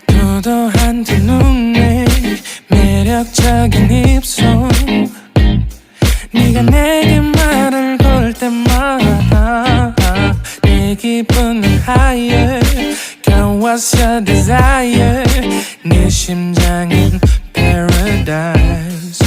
도도한 두 눈에 매력적인 입술 네가 내게 말을 걸 때마다 내 기분은 higher Girl what's your desire 네 심장은 paradise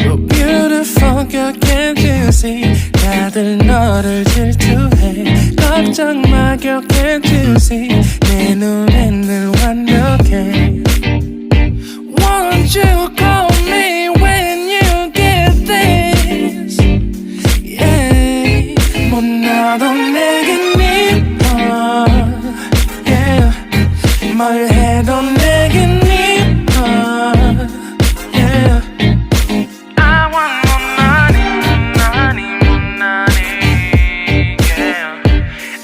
Oh beautiful girl can't you see 다들 너를 질투해 걱정 마 girl can't you see 내 눈엔 늘 완벽해 Won't you call me when you get this Yeah 못 나도 내겐 이뻐 Yeah 뭘 해도 내겐 이뻐 Yeah I want more money, money, more money Yeah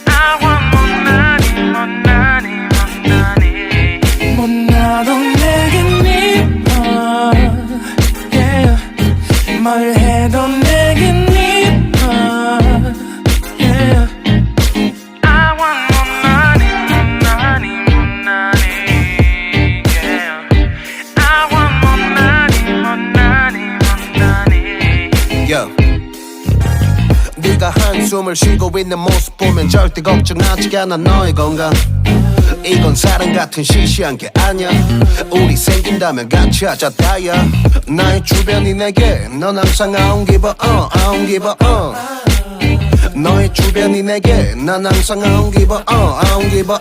I want more money, more money, more money 못 나도 내겐 이뻐 Yeah 뭘 해도 내겐 이뻐 Yeah I want more money, more money, more money Yeah I want more money, more money, more money Yo. 네가 한숨을 쉬고 있는 모습 보면 절대 걱정하지 않아 너의 건강 이건 사랑 같은 시시한 게 아니야 우리 생긴다면 같이 하자 다야 나의 주변이 내게 넌 항상 I don't give a I don't give a 너의 주변이 내게 난 항상 I don't give a I don't give a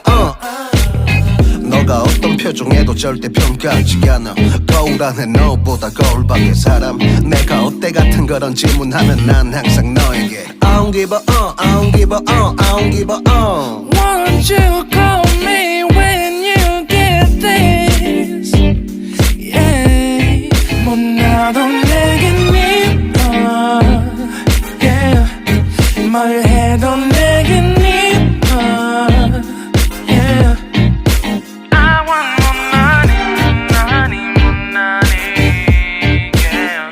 너가 어떤 표정에도 절대 평가하지 않아 거울 안에 너보다 거울 밖의 사람 내가 어때 같은 그런 질문하면 난 항상 너에게 I don't give a I don't give a I don't give a Won't you call me when you get this Yeah 못 나도 내겐 이뻐 Yeah 뭘 해도 내겐 이뻐 Yeah I want more money, money, more money Yeah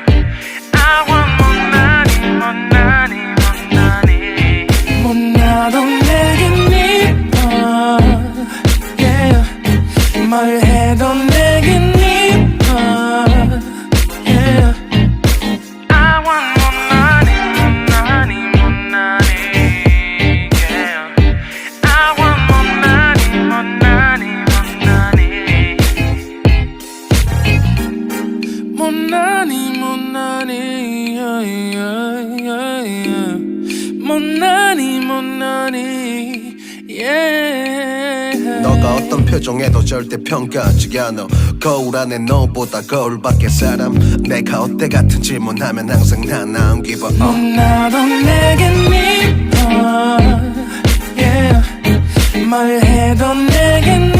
I want more money, more money, more money 못 나도 내겐 이뻐 Yeah 뭘 해도 내겐 이뻐 Yeah I want more money, more money, more money Yeah I want more money, more money, more money more money yeah, yeah, yeah, yeah. more money yeah 너가 어떤 표정에도 절대 평가하지 않아 거울 안에 너보다 거울 밖의 사람 내가 어때 같은 질문하면 항상 난 I don't give a 못 나도 내겐 이뻐 Yeah 뭘 해도 내겐